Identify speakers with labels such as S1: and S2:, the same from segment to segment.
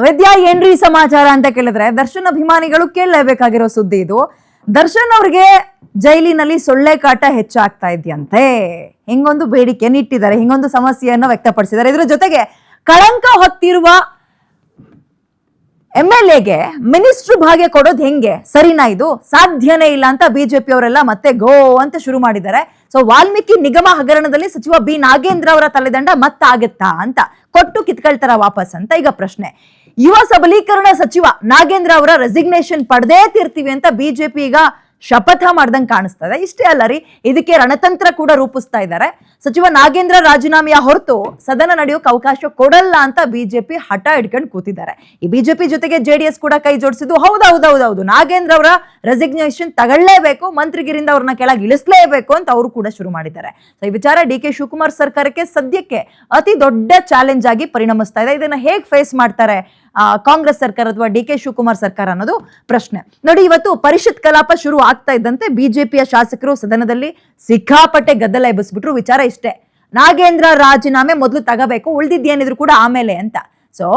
S1: ವಿದ್ಯಾ ಏನ್ರಿ ಸಮಾಚಾರ ಅಂತ ಕೇಳಿದ್ರೆ ದರ್ಶನ್ ಅಭಿಮಾನಿಗಳು ಕೇಳಲೇಬೇಕಾಗಿರೋ ಸುದ್ದಿ ಇದು. ದರ್ಶನ್ ಅವ್ರಿಗೆ ಜೈಲಿನಲ್ಲಿ ಸೊಳ್ಳೆ ಕಾಟ ಹೆಚ್ಚಾಗ್ತಾ ಇದೆಯಂತೆ. ಹಿಂಗೊಂದು ಬೇಡಿಕೆಯನ್ನು ಇಟ್ಟಿದ್ದಾರೆ, ಹಿಂಗೊಂದು ಸಮಸ್ಯೆಯನ್ನು ವ್ಯಕ್ತಪಡಿಸಿದ್ದಾರೆ. ಇದರ ಜೊತೆಗೆ ಕಳಂಕ ಹೊತ್ತಿರುವ MLAಗೆ ಮಿನಿಸ್ಟ್ರು ಭಾಗ್ಯ ಕೊಡೋದು ಹೆಂಗೆ, ಸರಿನಾ, ಇದು ಸಾಧ್ಯನೇ ಇಲ್ಲ ಅಂತ ಬಿಜೆಪಿ ಅವರೆಲ್ಲ ಮತ್ತೆ ಗೋ ಅಂತ ಶುರು ಮಾಡಿದ್ದಾರೆ. ಸೊ ವಾಲ್ಮೀಕಿ ನಿಗಮ ಹಗರಣದಲ್ಲಿ ಸಚಿವ ಬಿ ನಾಗೇಂದ್ರ ಅವರ ತಲೆದಂಡ ಮತ್ತಾಗತ್ತಾ ಅಂತ, ಕೊಟ್ಟು ಕಿತ್ಕೊಳ್ತಾರ ವಾಪಸ್ ಅಂತ ಈಗ ಪ್ರಶ್ನೆ. ಯುವ ಸಬಲೀಕರಣ ಸಚಿವ ನಾಗೇಂದ್ರ ಅವರ ರೆಸಿಗ್ನೇಷನ್ ಪಡೆದೇ ತೀರ್ತೀವಿ ಅಂತ ಬಿಜೆಪಿ ಈಗ ಶಪಥ ಮಾಡ್ದಂಗೆ ಕಾಣಿಸ್ತಾ ಇದೆ. ಇಷ್ಟೇ ಅಲ್ಲ ರೀ, ಇದಕ್ಕೆ ರಣತಂತ್ರ ಕೂಡ ರೂಪಿಸ್ತಾ ಇದ್ದಾರೆ. ಸಚಿವ ನಾಗೇಂದ್ರ ರಾಜೀನಾಮೆಯ ಹೊರತು ಸದನ ನಡೆಯೋಕೆ ಅವಕಾಶ ಕೊಡಲ್ಲ ಅಂತ ಬಿಜೆಪಿ ಹಠ ಹಿಡ್ಕೊಂಡು ಕೂತಿದ್ದಾರೆ. ಈ ಬಿಜೆಪಿ ಜೊತೆಗೆ JDS ಕೂಡ ಕೈ ಜೋಡಿಸಿದ್ದು ಹೌದೌದೌದೌದು, ನಾಗೇಂದ್ರ ಅವರ ರೆಸಿಗ್ನೇಷನ್ ತಗೊಳ್ಳೇಬೇಕು, ಮಂತ್ರಿಗಿರಿಂದ ಅವ್ರನ್ನ ಕೆಳಗೆ ಇಳಿಸಲೇಬೇಕು ಅಂತ ಅವರು ಕೂಡ ಶುರು ಮಾಡಿದ್ದಾರೆ. ಈ ವಿಚಾರ DK ಶಿವಕುಮಾರ್ ಸರ್ಕಾರಕ್ಕೆ ಸದ್ಯಕ್ಕೆ ಅತಿ ದೊಡ್ಡ ಚಾಲೆಂಜ್ ಆಗಿ ಪರಿಣಮಿಸ್ತಾ ಇದೆ. ಇದನ್ನ ಹೇಗೆ ಫೇಸ್ ಮಾಡ್ತಾರೆ ಕಾಂಗ್ರೆಸ್ ಸರ್ಕಾರ ಅಥವಾ DK ಶಿವಕುಮಾರ್ ಸರ್ಕಾರ ಅನ್ನೋದು ಪ್ರಶ್ನೆ. ನೋಡಿ, ಇವತ್ತು ಪರಿಷತ್ ಕಲಾಪ ಶುರು ಆಗ್ತಾ ಇದ್ದಂತೆ ಬಿಜೆಪಿಯ ಶಾಸಕರು ಸದನದಲ್ಲಿ ಸಿಕ್ಕಾಪಟ್ಟೆ ಗದ್ದಲ ಎಬ್ಬಿಸ್ಬಿಟ್ರು. ವಿಚಾರ ಇಷ್ಟೇ, ನಾಗೇಂದ್ರ ರಾಜೀನಾಮೆ ಮೊದಲು ತಗೋಬೇಕು, ಉಳಿದಿದ್ದೇನಿದ್ರು ಕೂಡ ಆಮೇಲೆ ಅಂತ. ಸೊ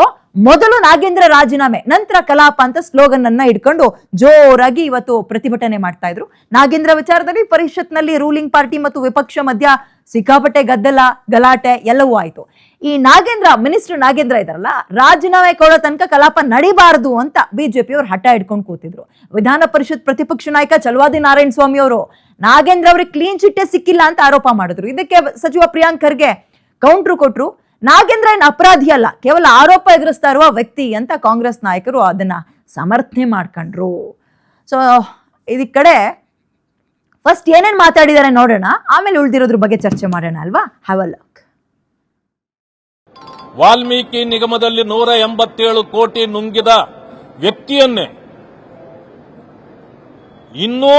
S1: ಮೊದಲು ನಾಗೇಂದ್ರ ರಾಜೀನಾಮೆ, ನಂತರ ಕಲಾಪ ಅಂತ ಸ್ಲೋಗನ್ ಅನ್ನ ಇಟ್ಕೊಂಡು ಜೋರಾಗಿ ಇವತ್ತು ಪ್ರತಿಭಟನೆ ಮಾಡ್ತಾ ಇದ್ರು. ನಾಗೇಂದ್ರ ವಿಚಾರದಲ್ಲಿ ಪರಿಷತ್ನಲ್ಲಿ ರೂಲಿಂಗ್ ಪಾರ್ಟಿ ಮತ್ತು ವಿಪಕ್ಷ ಮಧ್ಯ ಸಿಕ್ಕಾಪಟ್ಟೆ ಗದ್ದಲ ಗಲಾಟೆ ಎಲ್ಲವೂ ಆಯ್ತು. ಈ ಮಿನಿಸ್ಟರ್ ನಾಗೇಂದ್ರ ಇದಾರಲ್ಲ, ರಾಜೀನಾಮೆ ಕೊಡೋ ತನಕ ಕಲಾಪ ನಡಿಬಾರದು ಅಂತ ಬಿಜೆಪಿ ಅವರು ಹಠ ಹಿಡ್ಕೊಂಡು ಕೂತಿದ್ರು. ವಿಧಾನ ಪರಿಷತ್ ಪ್ರತಿಪಕ್ಷ ನಾಯಕ ಚಲವಾದಿ ನಾರಾಯಣ ಸ್ವಾಮಿ ಅವರು ನಾಗೇಂದ್ರ ಅವ್ರಿಗೆ ಕ್ಲೀನ್ ಚಿಟ್ಟೆ ಸಿಕ್ಕಿಲ್ಲ ಅಂತ ಆರೋಪ ಮಾಡಿದ್ರು. ಇದಕ್ಕೆ ಸಚಿವ ಪ್ರಿಯಾಂಕ್ ಖರ್ಗೆ ಕೌಂಟ್ರು ಕೊಟ್ರು, ನಾಗೇಂದ್ರ ಏನ್ ಅಪರಾಧಿ ಅಲ್ಲ, ಕೇವಲ ಆರೋಪ ಎದುರಿಸ್ತಾ ಇರುವ ವ್ಯಕ್ತಿ ಅಂತ ಕಾಂಗ್ರೆಸ್ ನಾಯಕರು ಅದನ್ನ ಸಮರ್ಥನೆ ಮಾಡ್ಕೊಂಡ್ರು. ಸೊ ಇದಕ್ ಕಡೆ ಫಸ್ಟ್ ಏನೇನ್ ಮಾತಾಡಿದ್ದಾರೆ ನೋಡೋಣ, ಆಮೇಲೆ ಉಳಿದಿರೋದ್ರ ಬಗ್ಗೆ ಚರ್ಚೆ ಮಾಡೋಣ ಅಲ್ವಾ. Have a look.
S2: ವಾಲ್ಮೀಕಿ ನಿಗಮದಲ್ಲಿ 187 ಕೋಟಿ ನುಂಗಿದ ವ್ಯಕ್ತಿಯನ್ನೇ ಇನ್ನೂ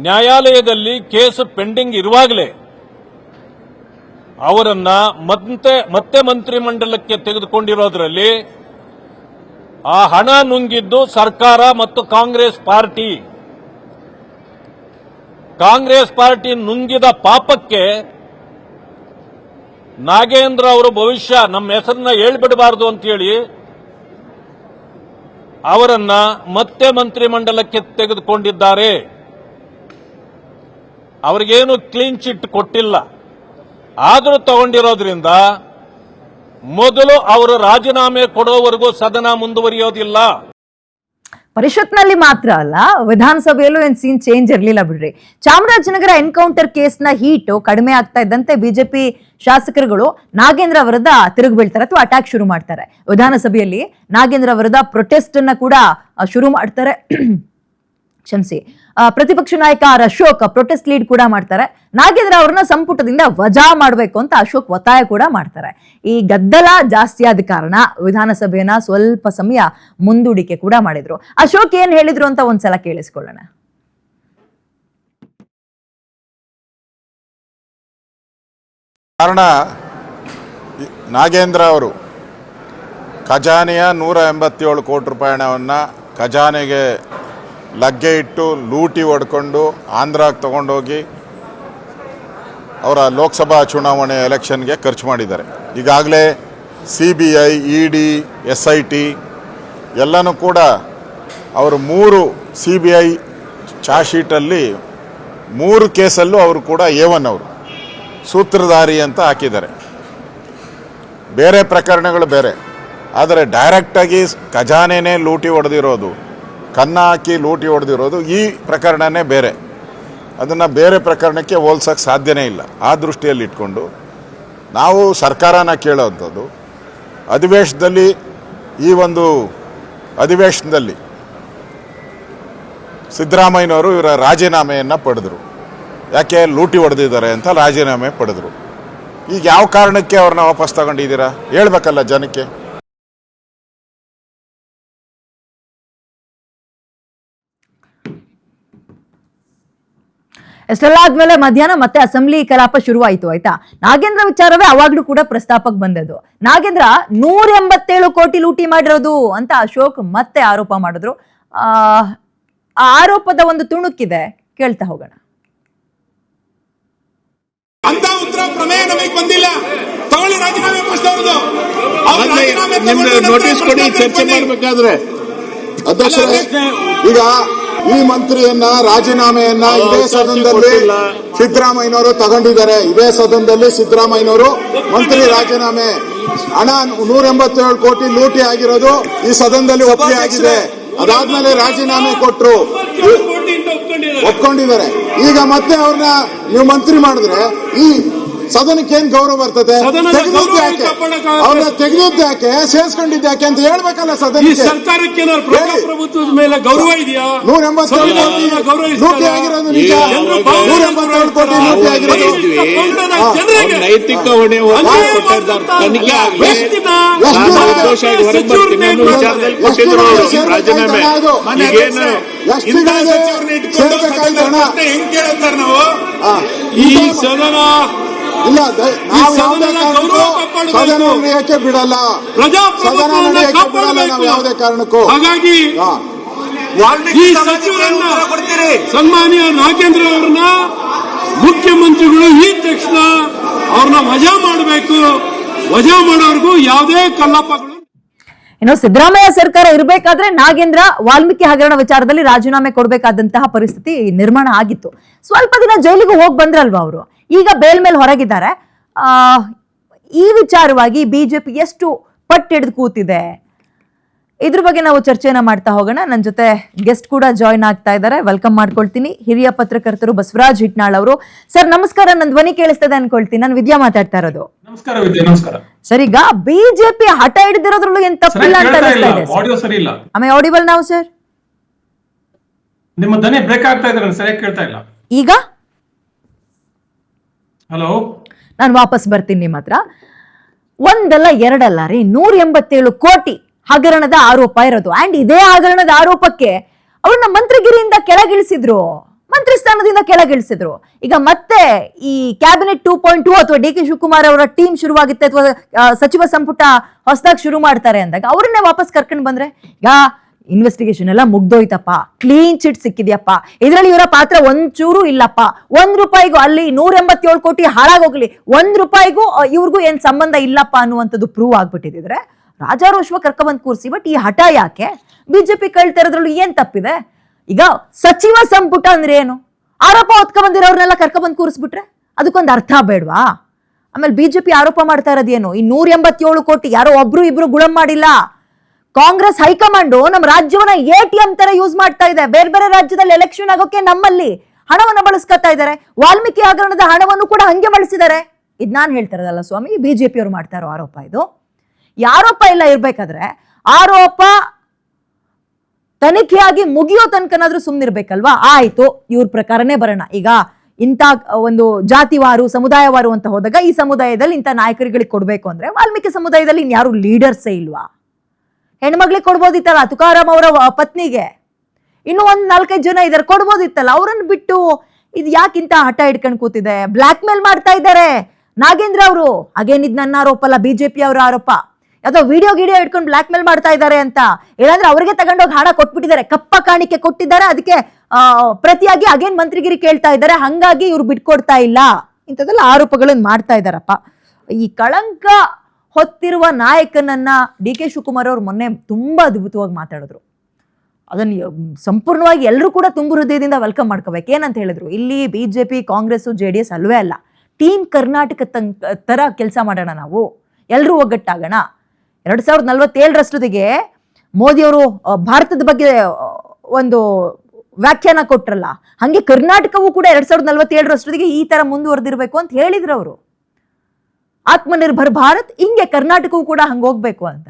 S2: ನ್ಯಾಯಾಲಯದಲ್ಲಿ ಕೇಸ್ ಪೆಂಡಿಂಗ್ ಇರುವಾಗಲೇ ಅವರನ್ನ ಮತ್ತೆ ಮಂತ್ರಿಮಂಡಲಕ್ಕೆ ತೆಗೆದುಕೊಂಡಿರೋದ್ರಲ್ಲಿ ಆ ಹಣ ನುಂಗಿದ್ದು ಸರ್ಕಾರ ಮತ್ತು ಕಾಂಗ್ರೆಸ್ ಪಾರ್ಟಿ ನುಂಗಿದ ಪಾಪಕ್ಕೆ ನಾಗೇಂದ್ರ ಅವರು ಭವಿಷ್ಯ ನಮ್ಮ ಹೆಸರನ್ನ ಹೇಳ್ಬಿಡಬಾರದು ಅಂತೇಳಿ ಅವರನ್ನ ಮತ್ತೆ ಮಂತ್ರಿಮಂಡಲಕ್ಕೆ ತೆಗೆದುಕೊಂಡಿದ್ದಾರೆ. ಅವರಿಗೇನು ಕ್ಲೀನ್ ಚಿಟ್ ಕೊಟ್ಟಿಲ್ಲ, ಆದರೂ ತಗೊಂಡಿರೋದ್ರಿಂದ ಮೊದಲು ಅವರು ರಾಜೀನಾಮೆ ಕೊಡೋವರೆಗೂ ಸದನ ಮುಂದುವರಿಯೋದಿಲ್ಲ.
S1: ಪರಿಷತ್ನಲ್ಲಿ ಮಾತ್ರ ಅಲ್ಲ, ವಿಧಾನಸಭೆಯಲ್ಲೂ ಏನ್ ಸೀನ್ ಚೇಂಜ್ ಇರಲಿಲ್ಲ ಬಿಡ್ರಿ. ಚಾಮರಾಜನಗರ ಎನ್ಕೌಂಟರ್ ಕೇಸ್ನ ಹೀಟು ಕಡಿಮೆ ಆಗ್ತಾ ಇದ್ದಂತೆ ಬಿಜೆಪಿ ಶಾಸಕರುಗಳು ನಾಗೇಂದ್ರ ವಿರುದ್ಧ ತಿರುಗಿ ಬೀಳ್ತಾರೆ ಅಥವಾ ಅಟ್ಯಾಕ್ ಶುರು ಮಾಡ್ತಾರೆ. ವಿಧಾನಸಭೆಯಲ್ಲಿ ನಾಗೇಂದ್ರ ವಿರುದ್ಧ ಪ್ರೊಟೆಸ್ಟ್ ಅನ್ನ ಕೂಡ ಶುರು ಮಾಡ್ತಾರೆ. ಕ್ಷಮಿಸಿ, ಪ್ರತಿಪಕ್ಷ ನಾಯಕ ಅಶೋಕ್ ಪ್ರೊಟೆಸ್ಟ್ ಲೀಡ್ ಕೂಡ ಮಾಡ್ತಾರೆ. ನಾಗೇಂದ್ರ ಅವರನ್ನ ಸಂಪುಟದಿಂದ ವಜಾ ಮಾಡಬೇಕು ಅಂತ ಅಶೋಕ್ ಒತ್ತಾಯ ಕೂಡ ಮಾಡ್ತಾರೆ. ಈ ಗದ್ದಲ ಜಾಸ್ತಿ ಆದ ಕಾರಣ ವಿಧಾನಸಭೆಯನ್ನ ಸ್ವಲ್ಪ ಸಮಯ ಮುಂದೂಡಿಕೆ ಕೂಡ ಮಾಡಿದ್ರು. ಅಶೋಕ್ ಏನ್ ಹೇಳಿದ್ರು ಅಂತ ಒಂದ್ಸಲ ಕೇಳಿಸ್ಕೊಳ್ಳೋಣ.
S3: ಕಾರಣ ನಾಗೇಂದ್ರ ಅವರು ಖಜಾನೆಯ 187 ಕೋಟಿ ರೂಪಾಯಿ ಹಣವನ್ನು ಖಜಾನೆಗೆ ಲಗ್ಗೆ ಇಟ್ಟು ಲೂಟಿ ಹೊಡ್ಕೊಂಡು ಆಂಧ್ರಕ್ಕೆ ತಗೊಂಡೋಗಿ ಅವರ ಲೋಕಸಭಾ ಚುನಾವಣೆ ಎಲೆಕ್ಷನ್ಗೆ ಖರ್ಚು ಮಾಡಿದ್ದಾರೆ. ಈಗಾಗಲೇ CBI, ED, SIT ಎಲ್ಲನೂ ಕೂಡ ಅವರು 3 CBI ಚಾರ್ಜ್ ಶೀಟಲ್ಲಿ 3 ಕೇಸಲ್ಲೂ ಅವರು ಕೂಡ A1 ಅವರು ಸೂತ್ರಧಾರಿ ಅಂತ ಹಾಕಿದ್ದಾರೆ. ಬೇರೆ ಪ್ರಕರಣಗಳು ಬೇರೆ, ಆದರೆ ಡೈರೆಕ್ಟಾಗಿ ಖಜಾನೆನೇ ಲೂಟಿ ಹೊಡೆದಿರೋದು, ಕನ್ನ ಹಾಕಿ ಲೂಟಿ ಹೊಡೆದಿರೋದು, ಈ ಪ್ರಕರಣನೇ ಬೇರೆ. ಅದನ್ನು ಬೇರೆ ಪ್ರಕರಣಕ್ಕೆ ಹೋಲ್ಸೋಕ್ಕೆ ಸಾಧ್ಯನೇ ಇಲ್ಲ. ಆ ದೃಷ್ಟಿಯಲ್ಲಿ ಇಟ್ಕೊಂಡು ನಾವು ಸರ್ಕಾರನ ಕೇಳೋವಂಥದ್ದು, ಅಧಿವೇಶನದಲ್ಲಿ ಈ ಒಂದು ಅಧಿವೇಶನದಲ್ಲಿ ಸಿದ್ದರಾಮಯ್ಯನವರು ಇವರ ರಾಜೀನಾಮೆಯನ್ನು ಪಡೆದರು. ಯಾಕೆ ಲೂಟಿ ಹೊಡೆದಿದ್ದಾರೆ ಅಂತ ರಾಜೀನಾಮೆ ಪಡೆದರು. ಈಗ ಯಾವ ಕಾರಣಕ್ಕೆ ಅವ್ರನ್ನ ವಾಪಸ್ ತಗೊಂಡಿದ್ದೀರಾ ಹೇಳ್ಬೇಕಲ್ಲ ಜನಕ್ಕೆ.
S1: ಎಷ್ಟೆಲ್ಲ ಆದ್ಮೇಲೆ ಮಧ್ಯಾಹ್ನ ಮತ್ತೆ ಅಸೆಂಬ್ಲಿ ಕಲಾಪ ಶುರುವಾಯಿತು. ಆಯ್ತಾ, ನಾಗೇಂದ್ರ ವಿಚಾರವೇ ಅವಾಗ್ಲೂ ಕೂಡ ಪ್ರಸ್ತಾಪಕ್ಕೆ ಬಂದದ್ದು. ನಾಗೇಂದ್ರ 187 ಕೋಟಿ ಲೂಟಿ ಮಾಡಿರೋದು ಅಂತ ಅಶೋಕ್ ಮತ್ತೆ ಆರೋಪ ಮಾಡಿದ್ರು. ಆ ಆರೋಪದ ಒಂದು ತುಣುಕಿದೆ, ಕೇಳ್ತಾ ಹೋಗೋಣ.
S4: ಅಂತ ಉತ್ತರ ಪ್ರಮೇಯ ನಮಗೆ ಬಂದಿಲ್ಲ. ತಗೊಳ್ಳಿ ರಾಜೀನಾಮೆ ಪಕ್ಷದವ್ರದ್ದು. ಅವ್ರು ರಾಜೀನಾಮೆ ನಿಮ್ದು ನೋಟಿಸ್ ಕೊಡಿ ಚರ್ಚೆ ಮಾಡ್ಬೇಕಾದ್ರೆ.
S3: ಅಧ್ಯಕ್ಷರೇ, ಈಗ ಈ ಮಂತ್ರಿಯನ್ನ ರಾಜೀನಾಮೆಯನ್ನ ಇದೇ ಸದನದಲ್ಲಿ ಸಿದ್ದರಾಮಯ್ಯನವರು ತಗೊಂಡಿದ್ದಾರೆ. ಇದೇ ಸದನದಲ್ಲಿ ಸಿದ್ದರಾಮಯ್ಯನವರು ಮಂತ್ರಿ ರಾಜೀನಾಮೆ ಹಣ 187 ಕೋಟಿ ಲೂಟಿ ಆಗಿರೋದು ಈ ಸದನದಲ್ಲಿ ಒಪ್ಪಿಗೆ ಆಗಿದೆ. ಅದಾದ್ಮೇಲೆ ರಾಜೀನಾಮೆ ಕೊಟ್ಟರು, ಒಪ್ಕೊಂಡಿದ್ದಾರೆ. ಈಗ ಮತ್ತೆ ಅವ್ರನ್ನ ನೀವು ಮಂತ್ರಿ ಮಾಡಿದ್ರೆ ಈ ಸದನಕ್ಕೆ ಏನ್ ಗೌರವ ಬರ್ತದೆ? ಅವ್ರನ್ನ ತೆಗೆದಿದ್ದು ಯಾಕೆ, ಸೇರ್ಸ್ಕೊಂಡಿದ್ದು ಯಾಕೆ ಅಂತ ಹೇಳ್ಬೇಕಲ್ಲ ಸದನಕ್ಕೆ.
S4: ಸರ್ಕಾರಕ್ಕೆ ಪ್ರಜಾಪ್ರಭುತ್ವದ ಮೇಲೆ ಗೌರವ ಇದೆಯಾ?
S3: 187 ಕೋಟಿ ಲೂಟಿ ಆಗಿರೋದು ನಿಜ. 187 ಕೋಟಿ ಲೂಟಿ ಆಗಿರೋದು
S4: ನೈತಿಕ ಹೊಣೆ ತನಿಖೆ ಆಗಲಿ, ರಾಜೀನಾಮೆ ಈಗೇನು ಹೆಂಗ್ ಕೇಳುತ್ತಾರೆ ನಾವು ಈ ಸದನ
S3: ಇಲ್ಲ, ನಾವು ಸದನ ನಡೆಯಕ್ಕೆ ಬಿಡಲ್ಲ, ಸದನ ನಡೆಯಕ್ಕೆ ಬಿಡಲ್ಲ ನಾವು ಯಾವುದೇ ಕಾರಣಕ್ಕೂ.
S4: ಹಾಗಾಗಿ ಈ ಸಚಿವರನ್ನ ಸನ್ಮಾನ್ಯ ನಾಗೇಂದ್ರ ಅವರನ್ನ ಮುಖ್ಯಮಂತ್ರಿಗಳು ಈ ತಕ್ಷಣ ಅವ್ರನ್ನ ವಜಾ ಮಾಡಬೇಕು. ವಜಾ ಮಾಡೋರ್ಗೂ ಯಾವುದೇ ಕಲ್ಲಪ್ಪಗಳು.
S1: ಇನ್ನು ಸಿದ್ದರಾಮಯ್ಯ ಸರ್ಕಾರ ಇರಬೇಕಾದ್ರೆ ನಾಗೇಂದ್ರ ವಾಲ್ಮೀಕಿ ಹಗರಣ ವಿಚಾರದಲ್ಲಿ ರಾಜೀನಾಮೆ ಕೊಡಬೇಕಾದಂತಹ ಪರಿಸ್ಥಿತಿ ನಿರ್ಮಾಣ ಆಗಿತ್ತು. ಸ್ವಲ್ಪ ದಿನ ಜೈಲಿಗೆ ಹೋಗಿ ಬಂದ್ರಲ್ವಾ ಅವರು, ಈಗ ಬೇಲ್ ಮೇಲೆ ಹೊರಗಿದ್ದಾರೆ. ಈ ವಿಚಾರವಾಗಿ ಬಿಜೆಪಿ ಎಷ್ಟು ಪಟ್ಟು ಹಿಡಿದು ಕೂತಿದೆ, ಇದ್ರ ಬಗ್ಗೆ ನಾವು ಚರ್ಚೆಯನ್ನ ಮಾಡ್ತಾ ಹೋಗೋಣ. ನನ್ನ ಜೊತೆ ಗೆಸ್ಟ್ ಕೂಡ ಜಾಯಿನ್ ಆಗ್ತಾ ಇದ್ದಾರೆ. ವೆಲ್ಕಮ್ ಮಾಡ್ಕೊಳ್ತೀನಿ. ಹಿರಿಯ ಪತ್ರಕರ್ತರು ಬಸವರಾಜ್ ಹಿಟ್ನಾಳ್ ಅವರು. ಸರ್ ನಮಸ್ಕಾರ. ನನ್ನ ಧ್ವನಿ ಕೇಳಿಸ್ತದೆ ಅನ್ಕೊಳ್ತೀನಿ. ನಾನು ವಿದ್ಯಾ ಮಾತಾಡ್ತಾ ಇರೋದು.
S5: ನಮಸ್ಕಾರ ವಿದ್ಯಾ. ನಮಸ್ಕಾರ
S1: ಸರ್, ಈಗ ಬಿಜೆಪಿ ಹಠ ಹಿಡಿದಿರೋದ್ರಲ್ಲೂ ಏನ್ ತಪ್ಪಿಲ್ಲ ಅಂತ ಅನಿಸ್ತಾ ಇದೆ.
S5: ಆಡಿಯೋ ಸರಿ ಇಲ್ಲ.
S1: ಆಮೇಲೆ ಆಡಿಬಲ್ ನಾವು ಸರ್,
S5: ನಿಮ್ಮ ಧ್ವನಿ ಬ್ರೇಕ್ ಆಗ್ತಾ ಇದ್ರೆ ಸರಿಯಾಗಿ ಕೇಳ್ತಾ ಇಲ್ಲ.
S1: ಈಗ
S5: ಹಲೋ,
S1: ನಾನು ವಾಪಸ್ ಬರ್ತೀನಿ ನಿಮ್ಮ ಹತ್ರ. ಒಂದಲ್ಲ ಎರಡಲ್ಲ ರೀ, 187 ಕೋಟಿ ಹಗರಣದ ಆರೋಪ ಇರೋದು. ಅಂಡ್ ಇದೇ ಹಗರಣದ ಆರೋಪಕ್ಕೆ ಅವ್ರನ್ನ ಮಂತ್ರಿಗಿರಿಯಿಂದ ಕೆಳಗಿಳಿಸಿದ್ರು, ಮಂತ್ರಿ ಸ್ಥಾನದಿಂದ ಕೆಳಗಿಳಿಸಿದ್ರು. ಈಗ ಮತ್ತೆ ಈ ಕ್ಯಾಬಿನೆಟ್ 2.2 ಅಥವಾ ಡಿ ಕೆ ಶಿವಕುಮಾರ್ ಅವರ ಟೀಮ್ ಶುರುವಾಗಿತ್ತೆ ಅಥವಾ ಸಚಿವ ಸಂಪುಟ ಹೊಸದಾಗಿ ಶುರು ಮಾಡ್ತಾರೆ ಅಂದಾಗ ಅವ್ರನ್ನೇ ವಾಪಸ್ ಕರ್ಕೊಂಡು ಬಂದ್ರೆ, ಈಗ ಇನ್ವೆಸ್ಟಿಗೇಷನ್ ಎಲ್ಲ ಮುಗ್ದೋಯ್ತಪ್ಪ, ಕ್ಲೀನ್ ಚಿಟ್ ಸಿಕ್ಕಿದ್ಯಪ್ಪ, ಇದರಲ್ಲಿ ಇವರ ಪಾತ್ರ ಒಂಚೂರು ಇಲ್ಲಪ್ಪ, ₹1 ಅಲ್ಲಿ 187 ಕೋಟಿ ಹಾಳಾಗೋಗ್ಲಿ, ₹1 ಇವ್ರಿಗೂ ಏನ್ ಸಂಬಂಧ ಇಲ್ಲಪ್ಪ ಅನ್ನುವಂಥದ್ದು ಪ್ರೂವ್ ಆಗ್ಬಿಟ್ಟಿದ್ರೆ ರಾಜಾರೋಶ್ವ ಕರ್ಕೊಂಡ್ಬಂದ್ ಕೂರಿಸಿ. ಬಟ್ ಈ ಹಠ ಯಾಕೆ? ಬಿಜೆಪಿ ಕೇಳ್ತಾ ಇರೋದ್ರಲ್ಲೂ ಏನ್ ತಪ್ಪಿದೆ? ಈಗ ಸಚಿವ ಸಂಪುಟ ಅಂದ್ರೆ ಏನು? ಆರೋಪ ಹೊತ್ಕೊಂಡ್ಬಂದಿರೋರ್ನೆಲ್ಲ ಕರ್ಕೊಂಡ್ಬಂದ್ ಕೂರಿಸ್ಬಿಟ್ರೆ ಅದಕ್ಕೊಂದು ಅರ್ಥ ಬೇಡ್ವಾ? ಆಮೇಲೆ ಬಿಜೆಪಿ ಆರೋಪ ಮಾಡ್ತಾ ಇರೋದೇನು? ಈ 187 ಕೋಟಿ ಯಾರೋ ಒಬ್ರು ಇಬ್ರು ಗುಳಂ ಮಾಡಿಲ್ಲ. ಕಾಂಗ್ರೆಸ್ ಹೈಕಮಾಂಡ್ ನಮ್ಮ ರಾಜ್ಯವನ್ನ ATM ತರ ಯೂಸ್ ಮಾಡ್ತಾ ಇದೆ. ಬೇರೆ ಬೇರೆ ರಾಜ್ಯದಲ್ಲಿ ಎಲೆಕ್ಷನ್ ಆಗೋಕೆ ನಮ್ಮಲ್ಲಿ ಹಣವನ್ನ ಬಳಸ್ಕೊತಾ ಇದ್ದಾರೆ. ವಾಲ್ಮೀಕಿ ಹಗರಣದ ಹಣವನ್ನು ಕೂಡ ಹಂಗೆ ಬಳಸಿದ್ದಾರೆ. ಇದ್ ನಾನ್ ಹೇಳ್ತಾ ಇರೋದಲ್ಲ ಸ್ವಾಮಿ, ಬಿಜೆಪಿ ಅವರು ಮಾಡ್ತಾ ಇರೋ ಆರೋಪ ಇದು. ಈ ಆರೋಪ ಎಲ್ಲ ಇರ್ಬೇಕಾದ್ರೆ ಆರೋಪ ತನಿಖೆಯಾಗಿ ಮುಗಿಯೋ ತನಕನಾದ್ರೂ ಸುಮ್ನಿರ್ಬೇಕಲ್ವಾ? ಆಯ್ತು, ಇವ್ರ ಪ್ರಕಾರನೇ ಬರೋಣ. ಈಗ ಇಂಥ ಒಂದು ಜಾತಿವಾರು ಸಮುದಾಯವಾರು ಅಂತ ಹೋದಾಗ ಈ ಸಮುದಾಯದಲ್ಲಿ ಇಂಥ ನಾಯಕರುಗಳಿಗೆ ಕೊಡ್ಬೇಕು ಅಂದ್ರೆ ವಾಲ್ಮೀಕಿ ಸಮುದಾಯದಲ್ಲಿ ಇನ್ಯಾರು ಲೀಡರ್ಸೇ ಇಲ್ವಾ? ಹೆಣ್ಮಕ್ಳಿಗೆ ಕೊಡ್ಬೋದಿತ್ತಲ್ಲ, ತುಕಾರಾಮ್ ಅವರ ಪತ್ನಿಗೆ, ಇನ್ನು ಒಂದ್ 4-5 ಜನ ಇದಾರೆ, ಕೊಡ್ಬೋದಿತ್ತಲ್ಲ. ಅವ್ರನ್ನ ಬಿಟ್ಟು ಇದು ಯಾಕಿಂತ ಹಠ ಹಿಡ್ಕೊಂಡು ಕೂತಿದೆ? ಬ್ಲಾಕ್ ಮೇಲ್ ಮಾಡ್ತಾ ಇದ್ದಾರೆ ನಾಗೇಂದ್ರ ಅವರು. ಹಾಗೇನಿದ್ ನನ್ನ ಆರೋಪ ಅಲ್ಲ, ಬಿಜೆಪಿ ಅವರ ಆರೋಪ. ಯಾವ್ದೋ ವಿಡಿಯೋ ಇಟ್ಕೊಂಡು ಬ್ಲಾಕ್ ಮೇಲ್ ಮಾಡ್ತಾ ಇದ್ದಾರೆ ಅಂತ. ಇಲ್ಲಾಂದ್ರೆ ಅವ್ರಿಗೆ ತಗೊಂಡೋಗಿ ಹಣ ಕೊಟ್ಬಿಟ್ಟಿದ್ದಾರೆ, ಕಪ್ಪ ಕಾಣಿಕೆ ಕೊಟ್ಟಿದ್ದಾರೆ, ಅದಕ್ಕೆ ಪ್ರತಿಯಾಗಿ ಅಗೇನ್ ಮಂತ್ರಿಗಿರಿ ಕೇಳ್ತಾ ಇದ್ದಾರೆ, ಹಂಗಾಗಿ ಇವ್ರು ಬಿಟ್ಕೊಡ್ತಾ ಇಲ್ಲ. ಇಂಥದ್ದೆಲ್ಲ ಆರೋಪಗಳನ್ನ ಮಾಡ್ತಾ ಇದ್ದಾರಪ್ಪ. ಈ ಕಳಂಕ ಹೊತ್ತಿರುವ ನಾಯಕನನ್ನ ಡಿ ಕೆ ಶಿವಕುಮಾರ್ ಅವರು ಮೊನ್ನೆ ತುಂಬಾ ಅದ್ಭುತವಾಗಿ ಮಾತಾಡಿದ್ರು. ಅದನ್ನ ಸಂಪೂರ್ಣವಾಗಿ ಎಲ್ಲರೂ ಕೂಡ ತುಂಬ ಹೃದಯದಿಂದ ವೆಲ್ಕಮ್ ಮಾಡ್ಕೋಬೇಕು. ಏನಂತ ಹೇಳಿದ್ರು, ಇಲ್ಲಿ ಬಿಜೆಪಿ ಕಾಂಗ್ರೆಸ್ JDS ಅಲ್ವೇ ಅಲ್ಲ, ಟೀಮ್ ಕರ್ನಾಟಕ ತರ ಕೆಲಸ ಮಾಡೋಣ, ನಾವು ಎಲ್ಲರೂ ಒಗ್ಗಟ್ಟಾಗೋಣ. 2047 ಮೋದಿಯವರು ಭಾರತದ ಬಗ್ಗೆ ಒಂದು ವ್ಯಾಖ್ಯಾನ ಕೊಟ್ರಲ್ಲ, ಹಂಗೆ ಕರ್ನಾಟಕವೂ ಕೂಡ 2047 ಈ ತರ ಮುಂದುವರೆದಿರ್ಬೇಕು ಅಂತ ಹೇಳಿದ್ರು ಅವರು. ಆತ್ಮನಿರ್ಭರ್ ಭಾರತ್, ಹಿಂಗೆ ಕರ್ನಾಟಕವೂ ಕೂಡ ಹಂಗೋಗ್ಬೇಕು ಅಂತ.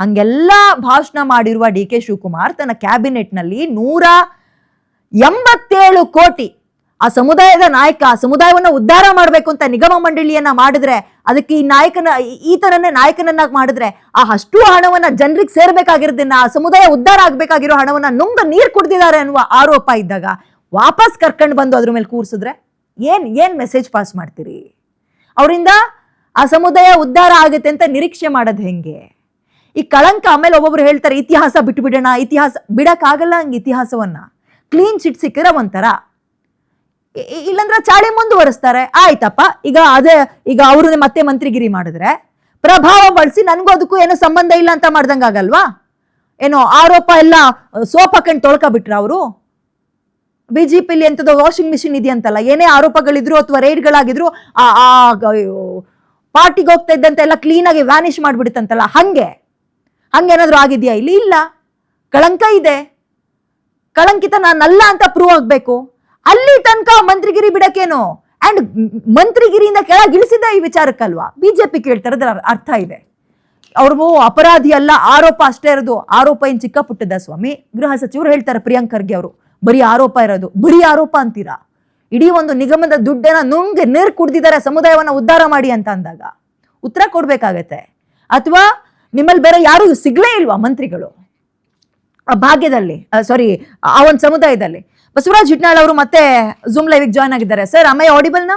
S1: ಹಂಗೆಲ್ಲ ಭಾಷಣ ಮಾಡಿರುವ ಡಿ ಕೆ ಶಿವಕುಮಾರ್ ತನ್ನ ಕ್ಯಾಬಿನೆಟ್ ನಲ್ಲಿ 187 ಕೋಟಿ ಆ ಸಮುದಾಯದ ನಾಯಕ, ಆ ಸಮುದಾಯವನ್ನ ಉದ್ಧಾರ ಮಾಡ್ಬೇಕು ಅಂತ ನಿಗಮ ಮಂಡಳಿಯನ್ನ ಮಾಡಿದ್ರೆ, ಅದಕ್ಕೆ ಈ ಈತನನ್ನೇ ನಾಯಕನನ್ನ ಮಾಡಿದ್ರೆ, ಆ ಅಷ್ಟು ಹಣವನ್ನ ಜನರಿಗೆ ಸೇರ್ಬೇಕಾಗಿರೋದನ್ನ, ಆ ಸಮುದಾಯ ಉದ್ಧಾರ ಆಗ್ಬೇಕಾಗಿರೋ ಹಣವನ್ನ ನುಂಗ ನೀರ್ ಕುಡ್ದಿದ್ದಾರೆ ಅನ್ನುವ ಆರೋಪ ಇದ್ದಾಗ ವಾಪಸ್ ಕರ್ಕೊಂಡು ಬಂದು ಅದ್ರ ಮೇಲೆ ಕೂರ್ಸಿದ್ರೆ ಏನ್ ಮೆಸೇಜ್ ಪಾಸ್ ಮಾಡ್ತೀರಿ? ಅವರಿಂದ ಆ ಸಮುದಾಯ ಉದ್ಧಾರ ಆಗುತ್ತೆ ಅಂತ ನಿರೀಕ್ಷೆ ಮಾಡೋದು ಹೆಂಗೆ? ಈ ಕಳಂಕ. ಆಮೇಲೆ ಒಬ್ಬೊಬ್ರು ಹೇಳ್ತಾರೆ ಇತಿಹಾಸ ಬಿಟ್ಟು ಬಿಡೋಣ, ಇತಿಹಾಸ ಬಿಡಕ್ಕಾಗಲ್ಲ. ಹಂಗೆ ಇತಿಹಾಸವನ್ನ ಕ್ಲೀನ್ ಚಿಟ್ ಸಿಕ್ಕಿದ್ರೆ ಒಂಥರ, ಇಲ್ಲಂದ್ರೆ ಚಾಳಿ ಮುಂದುವರಿಸ್ತಾರೆ. ಆಯ್ತಪ್ಪ, ಈಗ ಅವ್ರನ್ನ ಮತ್ತೆ ಮಂತ್ರಿಗಿರಿ ಮಾಡಿದ್ರೆ ಪ್ರಭಾವ ಬಳಸಿ ನನ್ಗೂ ಅದಕ್ಕೂ ಏನೋ ಸಂಬಂಧ ಇಲ್ಲ ಅಂತ ಮಾಡ್ದಂಗಾಗಲ್ವಾ? ಏನೋ ಆರೋಪ ಎಲ್ಲ ಸೋಪ್ ಹಾಕೊಂಡು ತೊಳ್ಕ ಬಿಟ್ರ ಅವರು? ಬಿಜೆಪಿಲಿ ಎಂತದೋ ವಾಷಿಂಗ್ ಮಿಷಿನ್ ಇದೆಯಂತಲ್ಲ, ಏನೇ ಆರೋಪಗಳಿದ್ರು ಅಥವಾ ರೇಡ್ಗಳಾಗಿದ್ರು ಪಾರ್ಟಿಗೆ ಹೋಗ್ತಾ ಇದ್ದಂತೆ ಎಲ್ಲ ಕ್ಲೀನ್ ಆಗಿ ವ್ಯಾನಿಶ್ ಮಾಡ್ಬಿಡುತ್ತಂತಲ್ಲ, ಹಂಗೇನಾದ್ರೂ ಆಗಿದ್ಯಾ ಇಲ್ಲಿ? ಇಲ್ಲ. ಕಳಂಕ ಇದೆ, ಕಳಂಕಿತ ನಾನಲ್ಲ ಅಂತ ಪ್ರೂವ್ ಆಗ್ಬೇಕು. ಅಲ್ಲಿ ತನಕ ಮಂತ್ರಿಗಿರಿ ಬಿಡಕ್ಕೇನು? ಅಂಡ್ ಮಂತ್ರಿಗಿರಿಯಿಂದ ಕೆಳಗಿಳಿಸಿದ ಈ ವಿಚಾರಕ್ಕಲ್ವಾ ಬಿಜೆಪಿ ಕೇಳ್ತಾರದ್ರ ಅರ್ಥ ಇದೆ. ಅವ್ರಿಗೂ ಅಪರಾಧಿ ಅಲ್ಲ, ಆರೋಪ ಅಷ್ಟೇ ಇರೋದು. ಆರೋಪ ಏನ್ ಚಿಕ್ಕ ಪುಟ್ಟದ ಸ್ವಾಮಿ? ಗೃಹ ಸಚಿವರು ಹೇಳ್ತಾರೆ ಪ್ರಿಯಾಂಕ್ ಖರ್ಗೆ ಅವರು, ಬರೀ ಆರೋಪ ಇರೋದು. ಬರೀ ಆರೋಪ ಅಂತೀರಾ? ಇಡೀ ಒಂದು ನಿಗಮದ ದುಡ್ಡನ್ನ ನುಂಗ್ ನೀರು ಕುಡ್ದಿದ್ದಾರೆ ಸಮುದಾಯವನ್ನ ಉದ್ಧಾರ ಮಾಡಿ ಅಂತ ಅಂದಾಗ ಉತ್ತರ ಕೊಡ್ಬೇಕಾಗತ್ತೆ. ಅಥವಾ ನಿಮ್ಮಲ್ಲಿ ಬೇರೆ ಯಾರು ಸಿಗ್ಲೇ ಇಲ್ವಾ ಮಂತ್ರಿಗಳು ಆ ಭಾಗ್ಯದಲ್ಲಿ, ಸಾರಿ ಆ ಒಂದು ಸಮುದಾಯದಲ್ಲಿ? ಬಸವರಾಜ್ ಹಿಟ್ನಾಳ್ ಅವರು ಮತ್ತೆ ಜೂಮ್ ಲೈವ್ ಜಾಯ್ನ್ ಆಗಿದ್ದಾರೆ. ಸರ್, ಅಮ್ಮ ಆಡಿಬಲ್ ನಾ?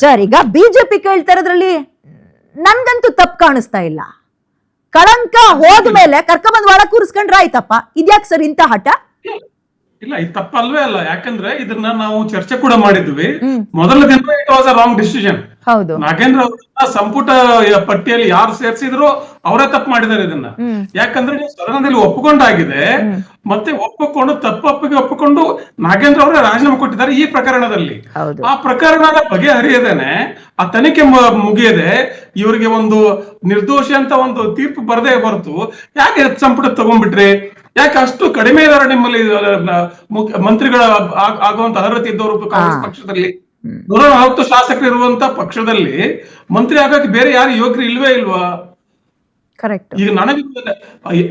S1: ಸರ್, ಈಗ ಬಿಜೆಪಿ ಕೇಳ್ತಾ ಇರೋದ್ರಲ್ಲಿ ನನ್ಗಂತೂ ತಪ್ಪು ಕಾಣಿಸ್ತಾ ಇಲ್ಲ. ಕಳಂಕ ಹೋದ್ಮೇಲೆ ಕರ್ಕೊಂಬಂದ್ ಒಳ ಕೂರಿಸ್ಕೊಂಡ್ರೆ ಆಯ್ತಪ್ಪ. ಇದ್ಯಾಕೆ ಸರ್ ಇಂತ ಹಠ?
S5: ಇಲ್ಲ, ಇದು ತಪ್ಪಲ್ವೇ ಅಲ್ಲ. ಯಾಕಂದ್ರೆ ಇದನ್ನ ನಾವು ಚರ್ಚೆ ಕೂಡ ಮಾಡಿದ್ವಿ. ಮೊದಲ ದಿನ it was a wrong decision.
S1: ಹೌದು,
S5: ನಾಗೇಂದ್ರ ಅವ್ರನ್ನ ಸಂಪುಟ ಪಟ್ಟಿಯಲ್ಲಿ ಯಾರು ಸೇರಿಸಿದ್ರು ಅವರೇ ತಪ್ಪು ಮಾಡಿದ್ದಾರೆ ಇದನ್ನ. ಯಾಕಂದ್ರೆ ನೀವು ಸದನದಲ್ಲಿ ಒಪ್ಪಿಕೊಂಡಾಗಿದೆ, ಮತ್ತೆ ಒಪ್ಪಿಕೊಂಡು ತಪ್ಪೊಪ್ಪಿಗೆ ಒಪ್ಪಿಕೊಂಡು ನಾಗೇಂದ್ರ ಅವರೇ ರಾಜೀನಾಮೆ ಕೊಟ್ಟಿದ್ದಾರೆ ಈ ಪ್ರಕರಣದಲ್ಲಿ. ಆ ಪ್ರಕರಣದ ಬಗೆಹರಿಯದೇನೆ, ಆ ತನಿಖೆ ಮುಗಿಯದೆ ಇವರಿಗೆ ಒಂದು ನಿರ್ದೋಷಿ ಅಂತ ಒಂದು ತೀರ್ಪು ಬರದೇ ಹೊರತು ಯಾಕೆ ಸಂಪುಟ ತಗೊಂಡ್ಬಿಟ್ರಿ? ಯಾಕೆ ಅಷ್ಟು ಕಡಿಮೆ ಇದಾರೆ ನಿಮ್ಮಲ್ಲಿ ಮಂತ್ರಿಗಳ ಆಗುವಂತ ಅರ್ಹತೆ ಇದ್ದವರು ಕಾಂಗ್ರೆಸ್ ಪಕ್ಷದಲ್ಲಿ? 140 ಶಾಸಕರು ಇರುವಂತ ಪಕ್ಷದಲ್ಲಿ ಮಂತ್ರಿ ಆಗಕ್ಕೆ ಬೇರೆ ಯಾರು ಯೋಗ್ಯರು ಇಲ್ವೇ ಇಲ್ವಾ?
S1: ಕರೆಕ್ಟ್.
S5: ಈಗ ನನಗೆ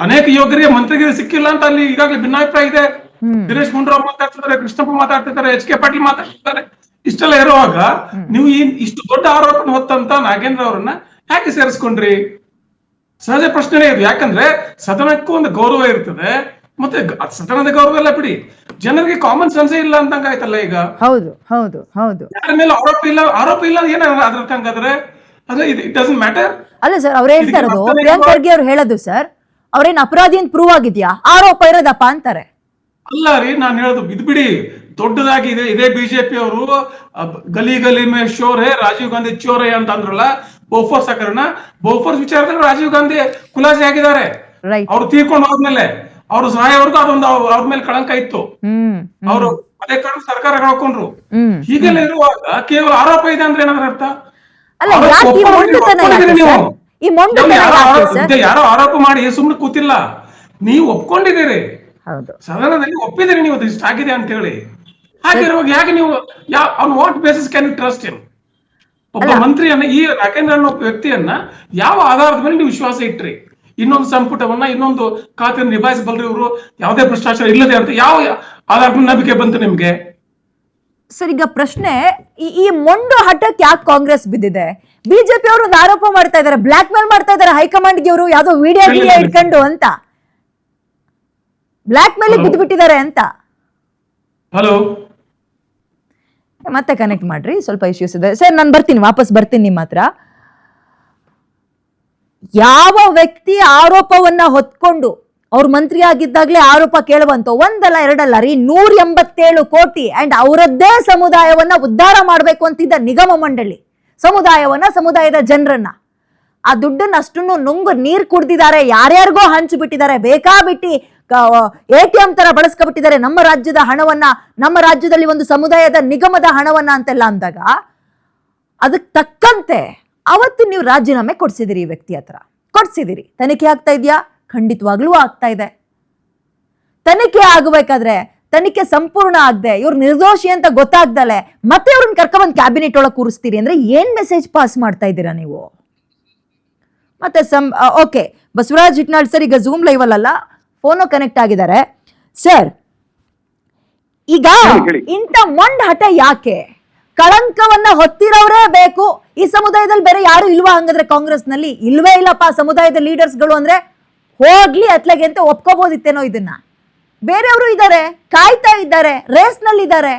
S5: ಅನೇಕ ಯೋಗ್ಯರಿಗೆ ಮಂತ್ರಿಗಿರಿ ಸಿಕ್ಕಿಲ್ಲ ಅಂತ ಅಲ್ಲಿ ಈಗಾಗಲೇ ಭಿನ್ನಾಭಿಪ್ರಾಯ ಇದೆ. ದಿನೇಶ್ ಗುಂಡೂರಾವ್ ಮಾತಾಡ್ತಿದ್ದಾರೆ, ಕೃಷ್ಣಪ್ಪ ಮಾತಾಡ್ತಿದ್ದಾರೆ, HK ಪಾಟೀಲ್ ಮಾತಾಡ್ತಿದ್ದಾರೆ. ಇಷ್ಟೆಲ್ಲ ಇರುವಾಗ ನೀವು ಇಷ್ಟು ದೊಡ್ಡ ಆರೋಪನ ಹೊತ್ತಂತ ನಾಗೇಂದ್ರ ಅವರನ್ನ ಯಾಕೆ ಸೇರಿಸ್ಕೊಂಡ್ರಿ? ಸಹಜ ಪ್ರಶ್ನೆ ಇದು. ಯಾಕಂದ್ರೆ ಸದನಕ್ಕೂ ಒಂದು ಗೌರವ ಇರ್ತದೆ, ಮತ್ತೆ ಸದನದ ಗೌರವ ಎಲ್ಲ ಬಿಡಿ, ಜನರಿಗೆ ಕಾಮನ್ ಸೆನ್ಸೇ ಇಲ್ಲ ಅಂತಂಗ ಆಯ್ತಲ್ಲ ಈಗ.
S1: ಹೌದು ಹೌದು ಹೌದು.
S5: ಯಾರ ಮೇಲೆ ಆರೋಪ ಇಲ್ಲ ಏನ ಅದ್ರಂಗಾದ್ರೆ ಅದೇ ಇಟ್ ಡಸಂಟ್ ಮ್ಯಾಟರ್.
S1: ಅಲ್ಲ ಸರ್, ಅವ್ರು ಹೇಳ್ತಾ ಇರೋದು, ಪ್ರಿಯಾಂಕ್ ಖರ್ಗೆ ಅವ್ರು ಹೇಳೋದು ಸರ್, ಅವ್ರೇನ್ ಅಪರಾಧಿ ಅಂತ ಪ್ರೂವ್ ಆಗಿದ್ಯಾ, ಆರೋಪ ಇರೋದಪ್ಪ ಅಂತಾರೆ.
S5: ಅಲ್ಲ ರೀ, ನಾನು ಹೇಳೋದು ಇದು ಬಿಡಿ. ದೊಡ್ಡದಾಗಿ ಇದೇ ಬಿಜೆಪಿ ಅವರು ಗಲಿ ಗಲಿ ಮೇ ಶೋರ್ ಹೇ ರಾಜೀವ್ ಗಾಂಧಿ ಚೋರ್ ಹೇ ಅಂತ ಅಂದ್ರಲ್ಲ, ಬೋಫೋರ್ಸ್ ಹಗರಣ. ಬೋಫೋರ್ಸ್ ವಿಚಾರದಲ್ಲಿ ರಾಜೀವ್ ಗಾಂಧಿ ಖುಲಾಸೆ ಆಗಿದ್ದಾರೆ. ಅವ್ರು ತೀರ್ಕೊಂಡು ಹೋದ್ಮೇಲೆ ಅವ್ರ ಸಹಾಯವರ್ಗು ಅದೊಂದು ಅವ್ರ ಮೇಲೆ ಕಳಂಕ ಇತ್ತು. ಅವರು ಅದೇ ಕಾರಣ ಸರ್ಕಾರ ಕಳ್ಕೊಂಡ್ರು. ಹೀಗೆಲ್ಲ ಇರುವಾಗ ಕೇವಲ ಆರೋಪ ಇದೆ ಅಂದ್ರೆ ಏನಾದ್ರ ಅರ್ಥ? ಯಾರೋ ಆರೋಪ ಮಾಡಿ ಸುಮ್ನೆ ಕೂತಿಲ್ಲ, ನೀವು ಒಪ್ಕೊಂಡಿದ್ದೀರಿ, ಸದನದಲ್ಲಿ ಒಪ್ಪಿದಿರಿ ನೀವು ಇಷ್ಟ ಆಗಿದೆ ಅಂತ ಹೇಳಿ. ಹಾಗಿರುವಾಗ ಯಾಕೆ ನೀವು on what basis can you trust him? ಒಬ್ಬ ಮಂತ್ರಿಯನ್ನ, ಈ ನಾಗೇಂದ್ರ ಅನ್ನೋ ವ್ಯಕ್ತಿಯನ್ನ ಯಾವ ಆಧಾರದ ಮೇಲೆ ನೀವು ವಿಶ್ವಾಸ ಇಟ್ರಿ? ಇನ್ನೊಂದು ಸಂಪುಟವನ್ನ, ಇನ್ನೊಂದು ಖಾತೆಯನ್ನು ನಿಭಾಯಿಸಬಲ್ರಿ ಇವರು, ಯಾವುದೇ ಭ್ರಷ್ಟಾಚಾರ ಇಲ್ಲದೆ ಅಂತ ಯಾವ ಆಧಾರದ ಮೇಲೆ ನಂಬಿಕೆ ಬಂತು ನಿಮ್ಗೆ?
S1: ಸರ್, ಈಗ ಪ್ರಶ್ನೆ, ಈ ಮೊಂಡು ಹಠಕ್ಕೆ ಯಾಕೆ ಕಾಂಗ್ರೆಸ್ ಬಿದ್ದಿದೆ? ಬಿಜೆಪಿ ಅವರು ಒಂದು ಆರೋಪ ಮಾಡ್ತಾ ಇದಾರೆ, ಬ್ಲಾಕ್ ಮೇಲ್ ಮಾಡ್ತಾ ಇದಾರೆ ಹೈಕಮಾಂಡ್ಗೆ, ಅವರು ಯಾವ್ದೋ ವಿಡಿಯೋ ಇಟ್ಕೊಂಡು ಅಂತ ಬ್ಲಾಕ್ ಮೇಲ್ ಬಿದ್ದು ಬಿಟ್ಟಿದ್ದಾರೆ ಅಂತ.
S5: ಹಲೋ,
S1: ಮತ್ತೆ ಕನೆಕ್ಟ್ ಮಾಡ್ರಿ, ಸ್ವಲ್ಪ ಇಶ್ಯೂಸ್ ಇದೆ ಸರ್. ನಾನು ವಾಪಸ್ ಬರ್ತೀನಿ ನಿಮ್ಮ ಹತ್ರ. ಯಾವ ವ್ಯಕ್ತಿ ಆರೋಪವನ್ನ ಹೊತ್ಕೊಂಡು ಅವ್ರ ಮಂತ್ರಿ ಆಗಿದ್ದಾಗ್ಲೇ ಆರೋಪ ಕೇಳುವಂತ, ಒಂದಲ್ಲ ಎರಡಲ್ಲ ರೀ, 187 ಕೋಟಿ ಅಂಡ್ ಅವರದ್ದೇ ಸಮುದಾಯವನ್ನ ಉದ್ಧಾರ ಮಾಡ್ಬೇಕು ಅಂತಿದ್ದ ನಿಗಮ ಮಂಡಳಿ, ಸಮುದಾಯದ ಜನರನ್ನ, ಆ ದುಡ್ಡನ್ನ ಅಷ್ಟನ್ನು ನುಂಗು ನೀರ್ ಕುಡ್ದಿದ್ದಾರೆ, ಯಾರ್ಯಾರಿಗೋ ಹಂಚು ಬಿಟ್ಟಿದ್ದಾರೆ, ಬೇಕಾಬಿಟ್ಟಿ ATM ತರ ಬಳಸ್ಕೊಬಿಟ್ಟಿದ್ದಾರೆ ನಮ್ಮ ರಾಜ್ಯದ ಹಣವನ್ನ, ನಮ್ಮ ರಾಜ್ಯದಲ್ಲಿ ಒಂದು ಸಮುದಾಯದ ನಿಗಮದ ಹಣವನ್ನ ಅಂತೆಲ್ಲ ಅಂದಾಗ ಅದಕ್ಕೆ ತಕ್ಕಂತೆ ಅವತ್ತು ನೀವು ರಾಜೀನಾಮೆ ಕೊಡ್ಸಿದಿರಿ, ಈ ವ್ಯಕ್ತಿ ಹತ್ರ ಕೊಡ್ಸಿದಿರಿ. ತನಿಖೆ ಆಗ್ತಾ ಇದೆಯಾ? ಖಂಡಿತವಾಗ್ಲೂ ಆಗ್ತಾ ಇದೆ. ತನಿಖೆ ಆಗಬೇಕಾದ್ರೆ ತನಿಖೆ ಸಂಪೂರ್ಣ ಆಗದೆ ಇವ್ರು ನಿರ್ದೋಷಿ ಅಂತ ಗೊತ್ತಾಗ್ದಲೆ ಮತ್ತೆ ಇವ್ರನ್ನ ಕರ್ಕೊಂಡ್ಬಂದು ಕ್ಯಾಬಿನೆಟ್ ಒಳಗೆ ಕೂರಿಸ್ತೀರಿ ಅಂದ್ರೆ ಏನ್ ಮೆಸೇಜ್ ಪಾಸ್ ಮಾಡ್ತಾ ಇದ್ದೀರಾ ನೀವು? ಮತ್ತೆ ಓಕೆ, ಬಸವರಾಜ್ ಹಿಟ್ನಾಳ್ ಸರ್ ಈಗ ಜೂಮ್ ಲೈವ್ ಅಲ್ಲ, ಫೋನು ಕನೆಕ್ಟ್ ಆಗಿದ್ದಾರೆ. ಸರ್, ಈಗ ಇಂಥ ಮೊಂಡ್ ಹಠ ಯಾಕೆ? ಕಳಂಕವನ್ನ ಹೊತ್ತಿರೋರೇ ಬೇಕು, ಈ ಸಮುದಾಯದಲ್ಲಿ ಬೇರೆ ಯಾರು ಇಲ್ವಾ? ಹಂಗಂದ್ರೆ ಕಾಂಗ್ರೆಸ್ ನಲ್ಲಿ ಇಲ್ವೇ ಇಲ್ಲಪ್ಪ ಸಮುದಾಯದ ಲೀಡರ್ಸ್ಗಳು ಅಂದ್ರೆ, ಹೋಗ್ಲಿ ಅತ್ಲಗೆ ಅಂತ ಒಪ್ಕೋಬಹುದಿತ್ತೇನೋ ಇದನ್ನ. ಬೇರೆಯವರು ಇದ್ದಾರೆ, ಕಾಯ್ತಾ ಇದ್ದಾರೆ, ರೇಸ್ ನಲ್ಲಿ ಇದ್ದಾರೆ,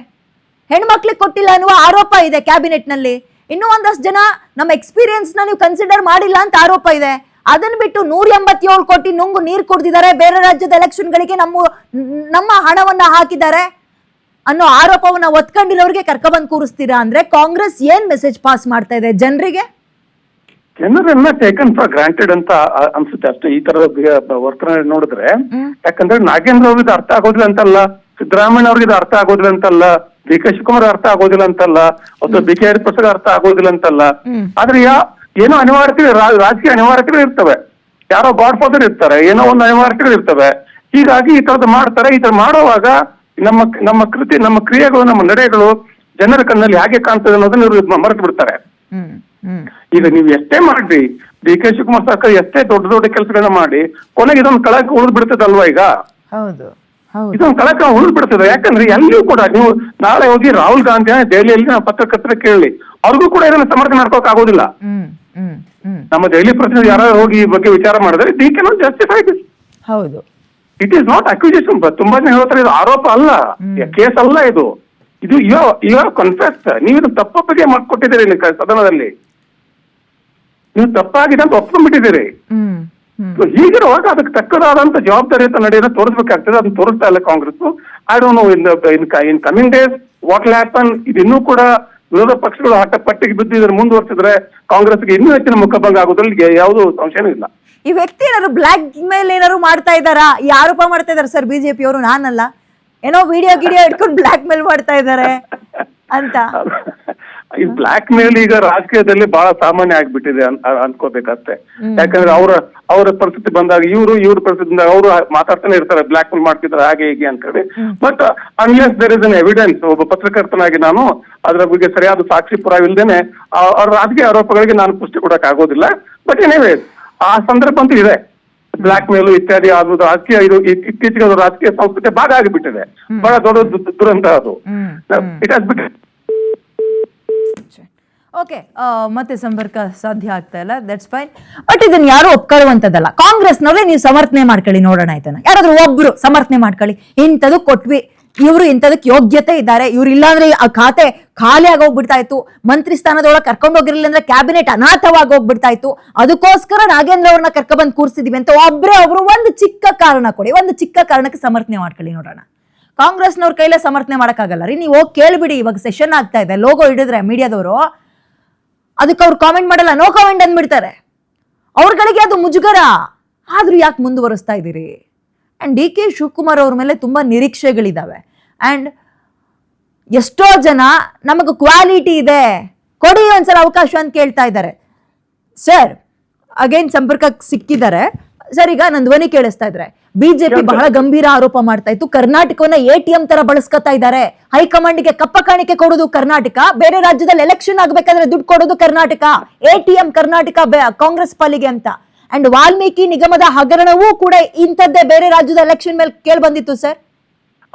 S1: ಹೆಣ್ಮಕ್ಳಿಗೆ ಕೊಟ್ಟಿಲ್ಲ ಅನ್ನುವ ಆರೋಪ ಇದೆ ಕ್ಯಾಬಿನೆಟ್ ನಲ್ಲಿ. ಇನ್ನೂ ಒಂದಷ್ಟು ಜನ ನಮ್ಮ ಎಕ್ಸ್ಪೀರಿಯನ್ಸ್ ನ ನೀವು ಕನ್ಸಿಡರ್ ಮಾಡಿಲ್ಲ ಅಂತ ಆರೋಪ ಇದೆ. ಅದನ್ನ ಬಿಟ್ಟು 187 ಕೋಟಿ ನುಂಗು ನೀರು ಕುಡ್ದಿದ್ದಾರೆ, ಬೇರೆ ರಾಜ್ಯದ ಎಲೆಕ್ಷನ್ ಗಳಿಗೆ ನಮ್ಮ ಹಣವನ್ನ ಹಾಕಿದ್ದಾರೆ ಅನ್ನೋ ಆರೋಪವನ್ನ ಒತ್ಕೊಂಡಿರೋರಿಗೆ ಕರ್ಕೊಂಡ್ಬಂದು ಕೂರಿಸ್ತೀರಾ ಅಂದ್ರೆ ಕಾಂಗ್ರೆಸ್ ಏನ್ ಮೆಸೇಜ್ ಪಾಸ್ ಮಾಡ್ತಾ ಇದೆ ಜನರಿಗೆ?
S6: ಜನರನ್ನ ಟೇಕನ್ ಫಾರ್ ಗ್ರಾಂಟೆಡ್ ಅಂತ ಅನ್ಸುತ್ತೆ ಅಷ್ಟೇ ಈ ತರದ ವರ್ಕ್ ನೋಡಿದ್ರೆ. ಯಾಕಂದ್ರೆ ನಾಗೇಂದ್ರ ಅವ್ರಿಗೆ ಅರ್ಥ ಆಗೋದಿಲ್ಲ ಅಂತಲ್ಲ, ಸಿದ್ದರಾಮಯ್ಯ ಅವ್ರಿಗೆ ಅರ್ಥ ಆಗೋದಿಲ್ಲ ಅಂತಲ್ಲ, ಡಿ ಕೆ ಶಿವಕುಮಾರ್ ಅರ್ಥ ಆಗೋದಿಲ್ಲ ಅಂತಲ್ಲ, ಅಥವಾ ಬಿ ಕೆ ಹರಿಪ್ರಸಾದ್ ಅರ್ಥ ಆಗೋದಿಲ್ಲ ಅಂತಲ್ಲ. ಆದ್ರೆ ಏನೋ ಅನಿವಾರ್ಯತೆ, ರಾಜಕೀಯ ಅನಿವಾರ್ಯತೆಗಳು ಇರ್ತವೆ. ಯಾರೋ ಗಾಡ್ ಫಾದರ್ ಇರ್ತಾರೆ, ಏನೋ ಒಂದು ಅನಿವಾರ್ಯತೆಗಳು ಇರ್ತವೆ. ಹೀಗಾಗಿ ಈ ತರದ್ದು ಮಾಡ್ತಾರೆ. ಈ ತರ ಮಾಡುವಾಗ ನಮ್ಮ ಕ್ರಿಯೆಗಳು, ನಮ್ಮ ನಡೆಗಳು ಜನರ ಕಣ್ಣಲ್ಲಿ ಹೇಗೆ ಕಾಣ್ತದೆ ಅನ್ನೋದನ್ನ ಇವರು ಮರೆತು ಬಿಡ್ತಾರೆ. ಈಗ ನೀವು ಎಷ್ಟೇ ಮಾಡ್ರಿ, ಡಿ ಕೆ ಶಿವಕುಮಾರ್ ಸರ್ಕಾರ ಎಷ್ಟೇ ದೊಡ್ಡ ದೊಡ್ಡ ಕೆಲಸಗಳನ್ನ ಮಾಡಿ, ಕೊನೆಗೆ ಇದೊಂದು ಕಳಕ ಉಳಿದ್ ಬಿಡ್ತದಲ್ವಾ? ಈಗ ಇದೊಂದು ಕಳಕ ಉಳಿದ್ ಬಿಡ್ತದೆ. ಯಾಕಂದ್ರೆ ಎಲ್ಲಿಯೂ ಕೂಡ ನೀವು ನಾಳೆ ಹೋಗಿ ರಾಹುಲ್ ಗಾಂಧಿ ದೆಹಲಿಯಲ್ಲಿ ನಾವು ಪತ್ರಕರ್ತರ ಕೇಳಿ, ಅವ್ರಿಗೂ ಕೂಡ ಇದನ್ನ ಸಮರ್ಥನೆ ಮಾಡ್ಕೋಕ್ ಆಗೋದಿಲ್ಲ. ನಮ್ಮ ದೆಹಲಿ ಪ್ರತಿನಿಧಿ ಯಾರು ಹೋಗಿ ಈ ಬಗ್ಗೆ ವಿಚಾರ ಮಾಡಿದ್ರೆ ಡಿ ಕೆ ನಾಟ್ ಜಸ್ಟಿಫೈಡ್.
S1: ಹೌದು,
S6: ಇಟ್ ಈಸ್ ನಾಟ್ ಅಕ್ಯೂಸೇಷನ್. ತುಂಬಾ ಜನ ಹೇಳ್ತಾರೆ ಇದು ಆರೋಪ ಅಲ್ಲ, ಕೇಸ್ ಅಲ್ಲ, ಇದು ಯು ಆರ್ ಕನ್ಫೆಸ್. ನೀವು ಇದು ತಪ್ಪೊಪ್ಪಿಗೆ ಮಾಡಿಕೊಟ್ಟಿದ್ದೀರಿ ಇಲ್ಲಿ ಸದನದಲ್ಲಿ, ನೀವು ತಪ್ಪಾಗಿದೆ ಅಂತ ಒಪ್ಕೊಂಡ್ಬಿಟ್ಟಿದ್ದೀರಿ. ಹೀಗಿರುವಾಗ ಅದಕ್ಕೆ ತಕ್ಕದಾದಂತ ಜವಾಬ್ದಾರಿಯುತ ನಡೆಯನ್ನು ತೋರಿಸ್ಬೇಕಾಗ್ತದೆ. ಅದನ್ನ ತೋರಿಸ್ತಾ ಇಲ್ಲ Congress. I don't know in coming days what will happen. ಇದು ಇನ್ನೂ ಕೂಡ ವಿರೋಧ ಪಕ್ಷಗಳು ಹಠಪಟ್ಟಿಗೆ ಬಿದ್ದು ಇದನ್ನು ಮುಂದುವರಿಸಿದ್ರೆ ಕಾಂಗ್ರೆಸ್ಗೆ ಇನ್ನೂ ಹೆಚ್ಚಿನ ಮುಖಭಂಗ ಆಗೋದ್ರಲ್ಲಿ ಯಾವುದೂ ಸಂಶಯನೂ ಇಲ್ಲ.
S1: ಈ ವ್ಯಕ್ತಿ ಏನಾದ್ರು ಬ್ಲಾಕ್ ಮೇಲ್ ಏನಾದ್ರು ಮಾಡ್ತಾ ಇದಾರಾ? ಈ ಆರೋಪ ಮಾಡ್ತಾ ಇದಾರೆ ಸರ್ ಬಿಜೆಪಿ ಅವರು, ನಾನಲ್ಲ, ಏನೋ ವಿಡಿಯೋ ಇಟ್ಕೊಂಡು ಬ್ಲಾಕ್ ಮೇಲ್ ಮಾಡ್ತಾ ಇದಾರೆ ಅಂತ.
S6: ಈ ಬ್ಲಾಕ್ ಮೇಲ್ ಈಗ ರಾಜಕೀಯದಲ್ಲಿ ಬಹಳ ಸಾಮಾನ್ಯ ಆಗ್ಬಿಟ್ಟಿದೆ ಅನ್ಕೋಬೇಕಷ್ಟೇ. ಯಾಕಂದ್ರೆ ಅವರ ಪರಿಸ್ಥಿತಿ ಬಂದಾಗ ಇವ್ರ ಪರಿಸ್ಥಿತಿ ಬಂದಾಗ ಅವರು ಮಾತಾಡ್ತಾನೆ ಇರ್ತಾರೆ, ಬ್ಲಾಕ್ ಮೇಲ್ ಮಾಡ್ತಿದ್ದಾರೆ ಹಾಗೆ ಹೀಗೆ ಅಂತ ಹೇಳಿ. But unless there is an evidence, ಒಬ್ಬ ಪತ್ರಕರ್ತನಾಗಿ ನಾನು ಅದರ ಬಗ್ಗೆ ಸರಿಯಾದ ಸಾಕ್ಷಿ ಪುರಾವಿಲ್ದೇನೆ ಅವ್ರ ರಾಜಕೀಯ ಆರೋಪಗಳಿಗೆ ನಾನು ಪುಷ್ಟಿ ಕೊಡಕ್ ಆಗೋದಿಲ್ಲ. ಬಟ್ ಎನಿವೇ ಆ ಸಂದರ್ಭ ಅಂತೂ ಇದೆ. ಬ್ಲಾಕ್ ಮೇಲು ಇತ್ಯಾದಿ ಅದು ರಾಜಕೀಯ, ಇದು ಇತ್ತೀಚೆಗೆ ಅದು ರಾಜಕೀಯ ಸಂಸ್ಕೃತಿ ಭಾಗ ಆಗಿಬಿಟ್ಟಿದೆ. ಬಹಳ ದೊಡ್ಡ ದುರಂತ ಅದು. It has bit.
S1: ಓಕೆ, ಮತ್ತೆ ಸಂಪರ್ಕ ಸಾಧ್ಯ ಆಗ್ತಾ ಇಲ್ಲ, ದಟ್ಸ್ ಫೈನ್. ಬಟ್ ಇದನ್ನ ಯಾರು ಒಪ್ಕೊಳ್ಳುವಂತದ್ದಲ್ಲ. ಕಾಂಗ್ರೆಸ್ನವ್ರೆ ನೀವು ಸಮರ್ಥನೆ ಮಾಡ್ಕೊಳ್ಳಿ, ನೋಡೋಣ ಆಯ್ತಾನ, ಯಾರಾದ್ರೂ ಒಬ್ರು ಸಮರ್ಥನೆ ಮಾಡ್ಕೊಳ್ಳಿ, ಇಂಥದ್ದು ಕೊಟ್ವಿ, ಇವರು ಇಂಥದಕ್ಕೆ ಯೋಗ್ಯತೆ ಇದ್ದಾರೆ, ಇವ್ರು ಇಲ್ಲಾಂದ್ರೆ ಆ ಖಾತೆ ಖಾಲಿ ಆಗೋಗ್ಬಿಡ್ತಾ ಇತ್ತು, ಮಂತ್ರಿ ಸ್ಥಾನದೊಳಗೆ ಕರ್ಕೊಂಡು ಹೋಗಿರ್ಲಿಲ್ಲ ಅಂದ್ರೆ ಕ್ಯಾಬಿನೆಟ್ ಅನಾಥವಾಗಿ ಹೋಗ್ಬಿಡ್ತಾ ಇತ್ತು, ಅದಕ್ಕೋಸ್ಕರ ನಾಗೇಂದ್ರ ಅವ್ರನ್ನ ಕರ್ಕೊಂಡ್ಬಂದು ಕೂರಿಸಿದೀವಿ ಅಂತ ಒಬ್ರು ಒಂದು ಚಿಕ್ಕ ಕಾರಣ ಕೊಡಿ, ಒಂದು ಚಿಕ್ಕ ಕಾರಣಕ್ಕೆ ಸಮರ್ಥನೆ ಮಾಡ್ಕೊಳ್ಳಿ ನೋಡೋಣ. ಕಾಂಗ್ರೆಸ್ನವ್ರ ಕೈಲೇ ಸಮರ್ಥನೆ ಮಾಡಕ್ಕಾಗಲ್ಲ ರೀ. ನೀವು ಹೋಗಿ ಕೇಳ್ಬಿಡಿ, ಇವಾಗ ಸೆಷನ್ ಆಗ್ತಾ ಇದೆ, ಲೋಗೋ ಹಿಡಿದ್ರೆ ಮೀಡಿಯಾದವರು ಅದಕ್ಕೆ ಅವ್ರು ಕಾಮೆಂಟ್ ಮಾಡಲ್ಲ, ನೋ ಕಾಮೆಂಟ್ ಅಂದ್ಬಿಡ್ತಾರೆ. ಅವ್ರಗಳಿಗೆ ಅದು ಮುಜುಗರ. ಆದ್ರೂ ಯಾಕೆ ಮುಂದುವರಿಸ್ತಾ ಇದ್ದೀರಿ? ಅಂಡ್ ಡಿ ಕೆ ಶಿವಕುಮಾರ್ ಅವ್ರ ಮೇಲೆ ತುಂಬಾ ನಿರೀಕ್ಷೆಗಳಿದಾವೆ. ಅಂಡ್ ಎಷ್ಟೋ ಜನ ನಮಗೆ ಕ್ವಾಲಿಟಿ ಇದೆ, ಕೊಡಿ ಒಂದ್ಸಲ ಅವಕಾಶ ಅಂತ ಕೇಳ್ತಾ ಇದ್ದಾರೆ. ಸರ್ ಅಗೇನ್ ಸಂಪರ್ಕಕ್ಕೆ ಸಿಕ್ಕಿದ್ದಾರೆ ಸರ್. ಈಗ ನನ್ನ ಧ್ವನಿ ಕೇಳಿಸ್ತಾ ಇದ್ರೆ, ಬಿಜೆಪಿ ಬಹಳ ಗಂಭೀರ ಆರೋಪ ಮಾಡ್ತಾ ಇತ್ತು, ಕರ್ನಾಟಕವನ್ನ ATM ತರ ಬಳಸ್ಕೊತಾ ಇದ್ದಾರೆ, ಹೈಕಮಾಂಡ್ಗೆ ಕಪ್ಪ ಕಾಣಿಕೆ ಕೊಡೋದು ಕರ್ನಾಟಕ, ಬೇರೆ ರಾಜ್ಯದಲ್ಲಿ ಎಲೆಕ್ಷನ್ ಆಗ್ಬೇಕಾದ್ರೆ ದುಡ್ಡು ಕೊಡೋದು ಕರ್ನಾಟಕ, ATM ಕರ್ನಾಟಕ ಕಾಂಗ್ರೆಸ್ ಪಾಲಿಗೆ ಅಂತ. ಅಂಡ್ ವಾಲ್ಮೀಕಿ ನಿಗಮದ ಹಗರಣವೂ ಕೂಡ ಇಂಥದ್ದೇ ಬೇರೆ ರಾಜ್ಯದ ಎಲೆಕ್ಷನ್ ಮೇಲೆ ಕೇಳಿ ಬಂದಿತ್ತು ಸರ್.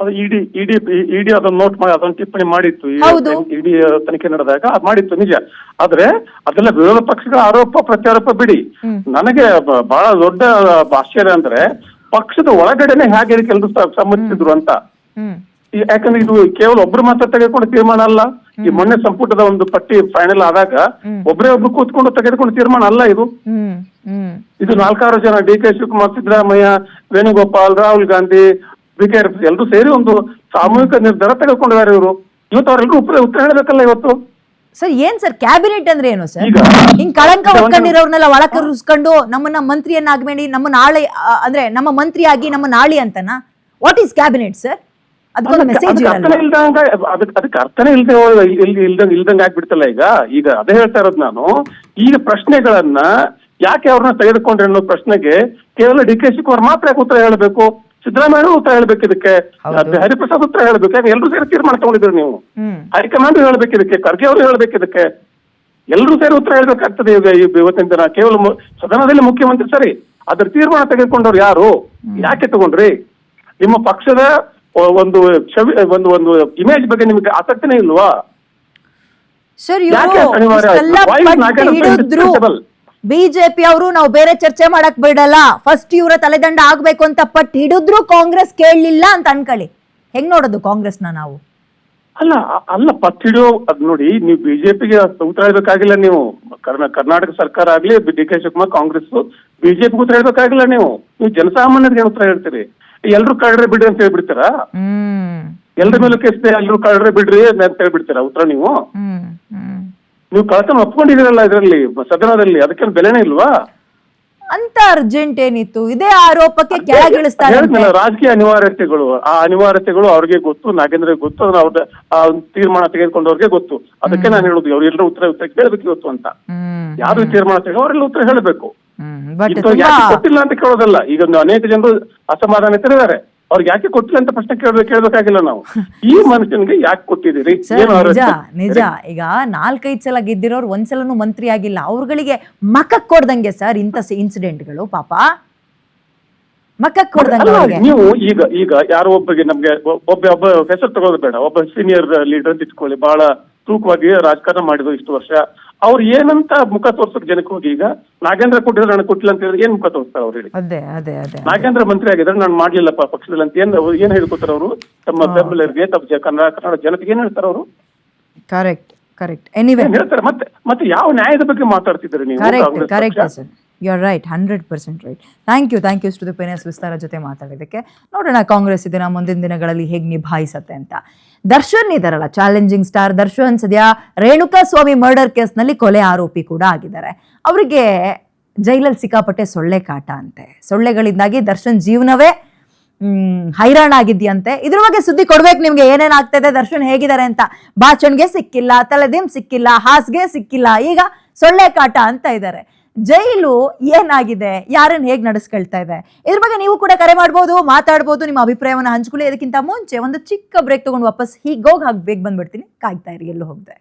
S6: ಅದು ಇಡಿ ಅದನ್ನ ನೋಟ್ ಮಾಡಿ ಅದನ್ನ ಟಿಪ್ಪಣಿ ಮಾಡಿತ್ತು. ಇಡಿ ತನಿಖೆ ನಡೆದಾಗ ಮಾಡಿತ್ತು ನಿಜ. ಆದ್ರೆ ಅದೆಲ್ಲ ವಿರೋಧ ಪಕ್ಷಗಳ ಆರೋಪ ಪ್ರತ್ಯಾರೋಪ ಬಿಡಿ. ನನಗೆ ಬಹಳ ದೊಡ್ಡ ಆಶ್ಚರ್ಯ ಅಂದ್ರೆ ಪಕ್ಷದ ಒಳಗಡೆನೆ ಹೇಗೆ ಕೆಲಸ ಸಮ್ಮತಿಸಿದ್ರು ಅಂತ. ಯಾಕಂದ್ರೆ ಇದು ಕೇವಲ ಒಬ್ರು ಮಾತ್ರ ತೆಗೆದುಕೊಂಡು ತೀರ್ಮಾನ ಅಲ್ಲ. ಈ ಮೊನ್ನೆ ಸಂಪುಟದ ಒಂದು ಪಟ್ಟಿ ಫೈನಲ್ ಆದಾಗ ಒಬ್ರು ಕೂತ್ಕೊಂಡು ತೆಗೆದುಕೊಂಡು ತೀರ್ಮಾನ ಅಲ್ಲ ಇದು. ಇದು 4-6 ಜನ, D K Shivakumar, Siddaramaiah, Venugopal, Rahul Gandhi, B K ಎಲ್ಲರೂ ಸೇರಿ ಒಂದು ಸಾಮೂಹಿಕ ನಿರ್ಧಾರ ತೆಗೆದುಕೊಂಡಿದ್ದಾರೆ ಇವರು. ಇವತ್ತು ಅವರೆಲ್ಲರೂ ಉತ್ತರ ಹೇಳಬೇಕಲ್ಲ ಇವತ್ತು.
S1: ಸರ್ ಏನ್ ಸರ್ ಕ್ಯಾಬಿನೆಟ್ ಅಂದ್ರೆ ಏನು ಸರ್? ಹಿಂಗ್ ಕಳಂಕ ಹೊತ್ಕೊಂಡಿರೋರ್ನೆಲ್ಲ ಒಳ ಕರ್ಸ್ಕೊಂಡು ನಮ್ಮನ್ನ ಮಂತ್ರಿಯನ್ನಾಗ್ಬೇಡಿ, ನಮ್ಮ ನಾಳೆ ಅಂದ್ರೆ ನಮ್ಮ ಮಂತ್ರಿಯಾಗಿ ನಮ್ಮ ನಾಳಿ ಅಂತನಾ? What is cabinet sir? ಅದಕ್ಕೊಂದು ಮೆಸೇಜ್
S6: ಅದಕ್ಕೆ ಅರ್ಥನೇ ಇಲ್ದಂಗ ಆಗ್ಬಿಡ್ತಲ್ಲ ಈಗ ಅದೇ ಹೇಳ್ತಾ ಇರೋದು ನಾನು. ಈಗ ಪ್ರಶ್ನೆಗಳನ್ನ ಯಾಕೆ ಅವ್ರನ್ನ ತೆಗೆದುಕೊಂಡ್ರೆ ಅನ್ನೋ ಪ್ರಶ್ನೆಗೆ ಕೇವಲ ಡಿ ಕೆ ಶಿವಕುಮಾರ್ ಮಾತ್ರ ಉತ್ತರ ಹೇಳಬೇಕು, ಸಿದ್ದರಾಮಯ್ಯ ಉತ್ತರ ಹೇಳ್ಬೇಕು, ಇದಕ್ಕೆ ಹರಿಪ್ರಸಾದ್ ಉತ್ತರ ಹೇಳ್ಬೇಕು. ಯಾಕೆ ಎಲ್ಲರೂ ಸೇರಿ ತೀರ್ಮಾನ ತಗೊಂಡಿದ್ರು ನೀವು? ಹೈಕಮಾಂಡ್ ಹೇಳ್ಬೇಕು ಇದಕ್ಕೆ, ಖರ್ಗೆ ಅವರು ಹೇಳ್ಬೇಕು ಇದಕ್ಕೆ, ಎಲ್ಲರೂ ಸೇರಿ ಉತ್ತರ ಹೇಳ್ಬೇಕಾಗ್ತದೆ ಇವತ್ತಿನ ದಿನ. ಕೇವಲ ಸದನದಲ್ಲಿ ಮುಖ್ಯಮಂತ್ರಿ ಸರಿ, ಅದ್ರ ತೀರ್ಮಾನ ತೆಗೆದುಕೊಂಡವ್ರು ಯಾರು? ಯಾಕೆ ತಗೊಂಡ್ರಿ? ನಿಮ್ಮ ಪಕ್ಷದ ಒಂದು ಒಂದು ಇಮೇಜ್ ಬಗ್ಗೆ ನಿಮ್ಗೆ ಆಸಕ್ತಿನೇ ಇಲ್ವಾ
S1: ಸರ್? ಬಿಜೆಪಿ ಅವರು ನಾವು ಬೇರೆ ಚರ್ಚೆ ಮಾಡಕ್ ಬಿಡಲ್ಲ, ಫಸ್ಟ್ ಇವರ ತಲೆದಂಡ ಆಗ್ಬೇಕು ಅಂತ ಪಟ್ಟು ಹಿಡಿದ್ರು ಕಾಂಗ್ರೆಸ್ ಕೇಳಲಿಲ್ಲ ಅಂತ ಅನ್ಕೊಳ್ಳಿ. ಹೆಂಗ್ ನೋಡೋದು ಕಾಂಗ್ರೆಸ್ನ ನಾವು?
S6: ಅಲ್ಲ ಪಟ್ಟು ಹಿಡಿಯೋ ಅದ್ ನೋಡಿ, ನೀವು ಬಿಜೆಪಿಗೆ ಉತ್ತರ ಹೇಳ್ಬೇಕಾಗಿಲ್ಲ. ನೀವು ಕರ್ನಾಟಕ ಸರ್ಕಾರ ಆಗ್ಲಿ, D K Shivakumar, Congress, BJP ಉತ್ತರ ಹೇಳ್ಬೇಕಾಗಿಲ್ಲ. ನೀವು ಜನಸಾಮಾನ್ಯರಿಗೆ ಉತ್ತರ ಹೇಳ್ತೀರಿ. ಎಲ್ರು ಕಳ್ರೆ ಬಿಡ್ರಿ ಅಂತ ಹೇಳ್ಬಿಡ್ತೀರಾ? ಎಲ್ರ ಮೇಲೂ ಕೇಸ್ ಎಲ್ರು ಕಳ್ರೆ ಬಿಡ್ರಿ ಅಂತ ಹೇಳ್ಬಿಡ್ತೀರಾ ಉತ್ತರ ನೀವು? ನೀವು ಕಳ್ತನ ಒಪ್ಕೊಂಡಿದ್ದೀರಲ್ಲ ಇದರಲ್ಲಿ ಸದನದಲ್ಲಿ, ಅದಕ್ಕೆ ಬೆಲೆನೇ ಇಲ್ವಾ?
S1: ಅಂತ ಅರ್ಜೆಂಟ್ ಏನಿತ್ತು? ಇದೇ ಆರೋಪಕ್ಕೆ ಕೆಳಗಿಳಿಸ್ತಾರೆ.
S6: ಹೇಳಿದ್ನಲ್ಲ, ರಾಜಕೀಯ ಅನಿವಾರ್ಯತೆಗಳು, ಆ ಅನಿವಾರ್ಯತೆಗಳು ಅವ್ರಿಗೆ ಗೊತ್ತು, ನಾಗೇಂದ್ರಗೆ ಗೊತ್ತು, ಅದನ್ನ ಅವ್ರ ತೀರ್ಮಾನ ತೆಗೆದುಕೊಂಡವ್ರಿಗೆ ಗೊತ್ತು. ಅದಕ್ಕೆ ನಾನು ಹೇಳುದು, ಅವ್ರೆಲ್ಲರೂ ಉತ್ತರ ಕೇಳಬೇಕು ಇವತ್ತು ಅಂತ. ಯಾರು ತೀರ್ಮಾನ ತೆಗೆದು ಅವರೆಲ್ಲ ಉತ್ತರ ಹೇಳಬೇಕು.
S1: ಬಟ್
S6: ಯಾಕೆ ಕೊಟ್ಟಿಲ್ಲ ಅಂತ ಕೇಳೋದಲ್ಲ. ಈಗ ಅನೇಕ ಜನರು ಅಸಮಾಧಾನಿತರಿದ್ದಾರೆ, ಅವ್ರಿಗೆ ಯಾಕೆ ಕೊಟ್ಟಿಲ್ಲ ಅಂತ ಪ್ರಶ್ನೆ ಕೇಳಬೇಕಾಗಿಲ್ಲ ನಾವು. ಈ ಮನುಷ್ಯನಿಗೆ ಯಾಕೆ ಕೊಟ್ಟಿದ್ದೀರಿ?
S1: ನಿಜ. ಈಗ 4-5 ಸಲ ಗೆದ್ದಿರೋರು ಒಂದ್ಸಲನೂ ಮಂತ್ರಿ ಆಗಿಲ್ಲ. ಅವ್ರಗಳಿಗೆ ಮಕ್ಕಕ್ ಕೊಡ್ದಂಗೆ ಸರ್ ಇಂಥ ಇನ್ಸಿಡೆಂಟ್ಗಳು, ಪಾಪ ಮಕ್ಕಕ್ ಕೊಡ್ದಂಗೆ.
S6: ನೀವು ಈಗ ಯಾರೋ ಒಬ್ಬರಿಗೆ ನಮ್ಗೆ ಒಬ್ಬ ಹೆಸರು ತಗೊಳ್ಳೋದು ಬೇಡ, ಒಬ್ಬ ಸೀನಿಯರ್ ಲೀಡರ್ ಅಂತ ಇಟ್ಕೊಳ್ಳಿ, ಬಹಳ ತೂಕವಾಗಿ ರಾಜಕಾರಣ ಮಾಡಿದ್ರು ಇಷ್ಟು ವರ್ಷ. ಅವ್ರು ಏನಂತ ಮುಖ ತೋರ್ಸಕ್ ಜನಕ್ಕೆ ಹೋಗಿ, ಈಗ ನಾಗೇಂದ್ರ ಕೊಟ್ಟಿದ್ರೆ ನನಗೆ ಕೊಟ್ಟಿಲ್ಲ ಅಂತ ಹೇಳಿದ್ರೆ ಏನ್ ಮುಖ ತೋರಿಸ್ತಾರೆ ಅವ್ರು ಹೇಳಿ?
S1: ಅದೇ
S6: ನಾಗೇಂದ್ರ ಮಂತ್ರಿ ಆಗಿದ್ರೆ ನಾನು ಮಾಡ್ಲಿಲ್ಲಪ್ಪ ಪಕ್ಷದಲ್ಲಿ ಅಂತ ಏನ್ ಹೇಳ್ಕೊತಾರೆ ಅವರು? ತಮ್ಮ ಬೆಂಬಲಿಗರಿಗೆ, ತಮ್ಮ ಕನ್ನಡ ಜನತೆಗೆ ಏನ್ ಹೇಳ್ತಾರೆ ಅವರು?
S1: ಕರೆಕ್ಟ್ ಎನಿವೇ
S6: ಹೇಳ್ತಾರೆ. ಮತ್ತೆ ಯಾವ ನ್ಯಾಯದ ಬಗ್ಗೆ ಮಾತಾಡ್ತಿದ್ದಾರೆ ನೀವು?
S1: Correct sir, you are right, 100% right. Thank you Shruti ಪೆನ್ಯಾಸ್ ವಿಸ್ತಾರ ಜೊತೆ ಮಾತಾಡಿದ್ದಕ್ಕೆ. ನೋಡೋಣ ಕಾಂಗ್ರೆಸ್ ಇದನ್ನ ಮುಂದಿನ ದಿನಗಳಲ್ಲಿ ಹೇಗೆ ನಿಭಾಯಿಸತ್ತೆ ಅಂತ. ದರ್ಶನ್ ಇದಾರಲ್ಲ, ಚಾಲೆಂಜಿಂಗ್ ಸ್ಟಾರ್ ದರ್ಶನ್, ಸದ್ಯ ರೇಣುಕಾ ಸ್ವಾಮಿ ಮರ್ಡರ್ ಕೇಸ್ನಲ್ಲಿ ಕೊಲೆ ಆರೋಪಿ ಕೂಡ ಆಗಿದ್ದಾರೆ. ಅವರಿಗೆ ಜೈಲಲ್ಲಿ ಸಿಕ್ಕಾಪಟ್ಟೆ ಸೊಳ್ಳೆ ಕಾಟ ಅಂತೆ. ಸೊಳ್ಳೆಗಳಿಂದಾಗಿ ದರ್ಶನ್ ಜೀವನವೇ ಹೈರಾಣ ಆಗಿದ್ಯಂತೆ. ಇದ್ರ ಬಗ್ಗೆ ಸುದ್ದಿ ಕೊಡ್ಬೇಕು ನಿಮ್ಗೆ, ಏನೇನಾಗ್ತಾ ಇದೆ, ದರ್ಶನ್ ಹೇಗಿದ್ದಾರೆ ಅಂತ. ಬಾಚಣ್ಗೆ ಸಿಕ್ಕಿಲ್ಲ, ತಲೆದಿಮ್ ಸಿಕ್ಕಿಲ್ಲ, ಹಾಸ್ಗೆ ಸಿಕ್ಕಿಲ್ಲ, ಈಗ ಸೊಳ್ಳೆ ಕಾಟ ಅಂತ ಇದ್ದಾರೆ. ಜೈಲು ಏನಾಗಿದೆ, ಯಾರನ್ನ ಹೇಗೆ ನಡೆಸ್ಕೊಳ್ತಾ ಇದೆ, ಇದ್ರ ಬಗ್ಗೆ ನೀವು ಕೂಡ ಕರೆ ಮಾಡ್ಬೋದು, ಮಾತಾಡ್ಬೋದು, ನಿಮ್ಮ ಅಭಿಪ್ರಾಯವನ್ನು ಹಂಚ್ಕೊಳ್ಳಿ. ಅದಕ್ಕಿಂತ ಮುಂಚೆ ಒಂದು ಚಿಕ್ಕ ಬ್ರೇಕ್ ತಗೊಂಡು ವಾಪಸ್ ಹೀಗೋಗಿ ಬೇಗ ಬಂದ್ಬಿಡ್ತೀನಿ. ಕಾಯ್ತಾ ಇರಿ, ಎಲ್ಲೂ ಹೋಗದೆ.